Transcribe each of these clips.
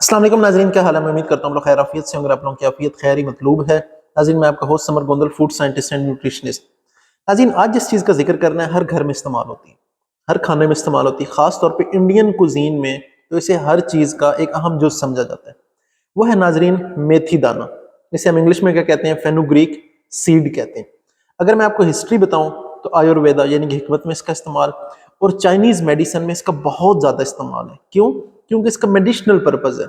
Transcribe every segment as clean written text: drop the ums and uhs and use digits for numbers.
अस्सलाम वालेकुम नाज़रीन, क्या हाल है। मैं उम्मीद करता हूँ आप लोग खैर आफियत से होंगे। आप लोगों की आफियत खैर ही मतलूब है। नाज़रीन, मैं आपका host summer Gondal, food scientist and nutritionist. नाज़रीन, आज जिस चीज़ का जिक्र करना है हर घर में इस्तेमाल होती है, हर खाने में इस्तेमाल होती है, ख़ास तौर पे इंडियन कुजीन में तो इसे हर चीज़ का एक अहम जुज़ समझा जाता है। वो है नाज़रीन मेथी दाना, जिसे हम इंग्लिश में क्या कहते हैं, फेनुग्रीक सीड कहते हैं। अगर मैं आपको हिस्ट्री बताऊं तो आयुर्वेदा यानी कि हिकमत में इसका इस्तेमाल और चाइनीज़ मेडिसिन में इसका बहुत ज़्यादा इस्तेमाल है। क्यों? क्योंकि इसका मेडिसिनल पर्पज़ है।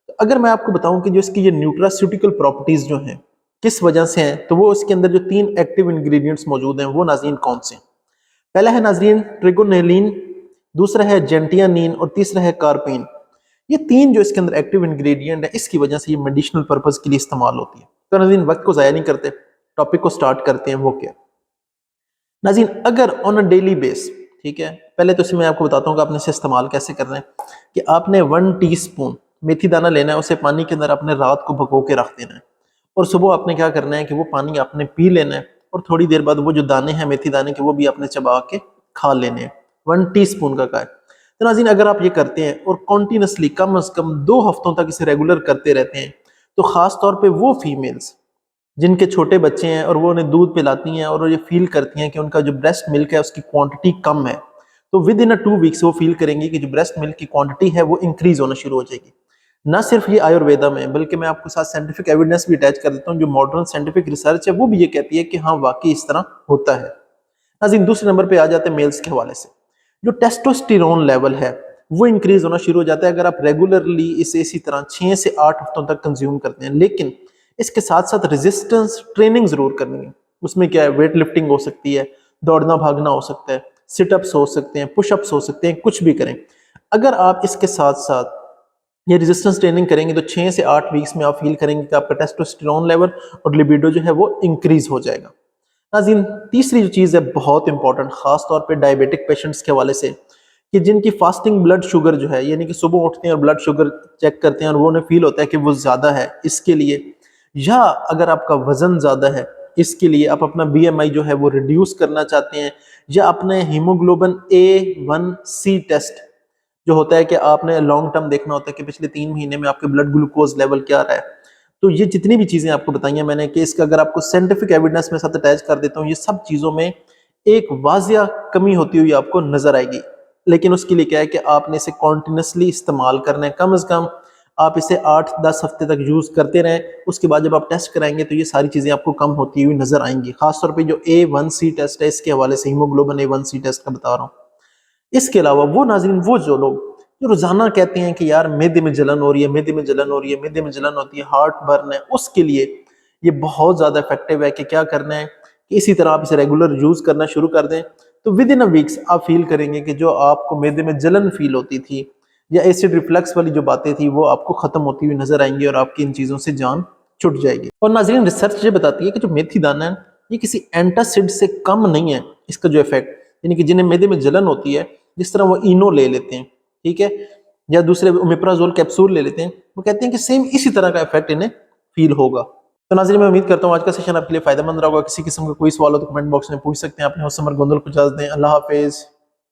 तो अगर मैं आपको बताऊं कि जो इसकी ये न्यूट्रास्यूटिकल प्रॉपर्टीज़ जो हैं किस वजह से हैं, तो वो इसके अंदर जो 3 एक्टिव इंग्रेडिएंट्स मौजूद हैं वो नाज़रीन कौन से हैं? पहला है नाज़रीन ट्रिगोनेलिन, दूसरा है जेंटियानिन और तीसरा है कार्पिन। ये 3 जो इसके अंदर एक्टिव इंग्रेडिएंट है, इसकी वजह से ये मेडिसिनल पर्पज़ के लिए इस्तेमाल होती है। तो नाज़रीन वक्त को ज़ाया नहीं करते, टॉपिक को स्टार्ट करते हैं। वो क्या नाज़रीन, अगर ऑन अ डेली बेस, ठीक है, पहले तो इसे मैं आपको बताता हूँ कि आपने इसे इस्तेमाल कैसे करना है। कि आपने 1 टीस्पून मेथी दाना लेना है, उसे पानी के अंदर आपने रात को भिगो के रख देना है और सुबह आपने क्या करना है कि वो पानी आपने पी लेना है और थोड़ी देर बाद वो जो दाने हैं मेथी दाने के वो भी आपने चबा के खा लेने हैं। 1 टीस्पून का है। तो नाज़रीन अगर आप ये करते हैं और कॉन्टिन्यूसली कम अज कम 2 हफ्तों तक इसे रेगुलर करते रहते हैं, तो ख़ास तौर पे वो फीमेल्स जिनके छोटे बच्चे हैं और वो उन्हें दूध पिलाती हैं और ये फील करती हैं कि उनका जो ब्रेस्ट मिल्क है उसकी क्वांटिटी कम है, तो विद इन 2 वीक्स वो फील करेंगी कि जो ब्रेस्ट मिल्क की क्वांटिटी है वो इंक्रीज होना शुरू हो जाएगी। ना सिर्फ ये आयुर्वेदा में, बल्कि मैं आपको साथ साइंटिफिक एविडेंस भी अटैच कर देता हूँ। जो मॉडर्न साइंटिफिक रिसर्च है वो भी ये कहती है कि हाँ वाकई इस तरह होता है। नाज़रीन दूसरे नंबर पे आ जाते हैं मेल्स के हवाले से। जो टेस्टोस्टेरोन लेवल है वो इंक्रीज होना शुरू हो जाता है अगर आप रेगुलरली इसे इसी तरह 6 से 8 हफ्तों तक कंज्यूम करते हैं। लेकिन इसके साथ साथ रेजिस्टेंस ट्रेनिंग जरूर करनी है। उसमें क्या है, वेट लिफ्टिंग हो सकती है, दौड़ना भागना हो सकता है, सिटअप्स हो सकते हैं, पुशअप्स हो सकते हैं, कुछ भी करें। अगर आप इसके साथ साथ ये रेजिस्टेंस ट्रेनिंग करेंगे तो 6 से 8 वीक्स में आप फील करेंगे कि आपका टेस्टोस्टेरोन लेवल और लिबिडो जो है वो इंक्रीज हो जाएगा। नाज़रीन तीसरी जो चीज़ है बहुत इंपॉर्टेंट, खास तौर पे डायबिटिक पेशेंट्स के हवाले से, कि जिनकी फास्टिंग ब्लड शुगर जो है, यानी कि सुबह उठते हैं और ब्लड शुगर चेक करते हैं और वो उन्हें फील होता है कि वो ज़्यादा है, इसके लिए, या अगर आपका वज़न ज़्यादा है इसके लिए, आप अपना बीएमआई जो है वो रिड्यूस करना चाहते हैं, या अपने हीमोग्लोबिन A1C टेस्ट जो होता है कि आपने लॉन्ग टर्म देखना होता है कि पिछले 3 महीने में आपके ब्लड ग्लूकोज लेवल क्या रहा है। तो ये जितनी भी चीज़ें आपको बताई हैं मैंने, कि इसका अगर आपको साइंटिफिक एविडेंस में साथ अटैच कर देता हूँ, ये सब चीज़ों में एक वाजिया कमी होती हुई आपको नजर आएगी। लेकिन उसके लिए क्या है कि आपने इसे कॉन्टिन्यूसली इस्तेमाल करना है। कम से कम आप इसे 8-10 हफ्ते तक यूज़ करते रहें। उसके बाद जब आप टेस्ट कराएंगे तो ये सारी चीज़ें आपको कम होती हुई नजर आएंगी। खासतौर पर जो A1C टेस्ट है, इसके हवाले से हीमोग्लोबिन A1C टेस्ट का बता रहा हूँ। इसके अलावा वो नाज़रीन, वो जो लोग जो रोजाना कहते हैं कि यार मेदे में जलन हो रही है, मेदे में जलन हो रही है, मेदे में जलन होती है, हार्ट बर्न है, उसके लिए ये बहुत ज्यादा इफेक्टिव है। कि क्या करना है कि इसी तरह आप इसे रेगुलर यूज करना शुरू कर दें, तो विद इन अ वीक्स आप फील करेंगे कि जो आपको मेदे में जलन फील होती थी या एसिड रिफ्लक्स वाली जो बातें थी वो आपको खत्म होती हुई नजर आएंगी और आपकी इन चीजों से जान छुट जाएगी। और नाज़रीन रिसर्च ये बताती है कि जो मेथी दाना है ये किसी एंटासिड से कम नहीं है। इसका जो इफेक्ट, यानी कि जिन्हें मेदे में जलन होती है, जिस तरह वो इनो ले लेते हैं, ठीक है, या दूसरे ओमेप्राजोल कैप्सूल ले लेते हैं, वो कहते हैं कि सेम इसी तरह का इफेक्ट इन्हें फील होगा। तो नाज़रीन मैं उम्मीद करता हूँ आज का सेशन आपके लिए फायदेमंद रहा होगा। किसी किस्म का कोई सवाल हो तो कमेंट बॉक्स में पूछ सकते हैं। अपने होस्ट समर गोंदल को इजाजत दें। अल्लाह हाफिज।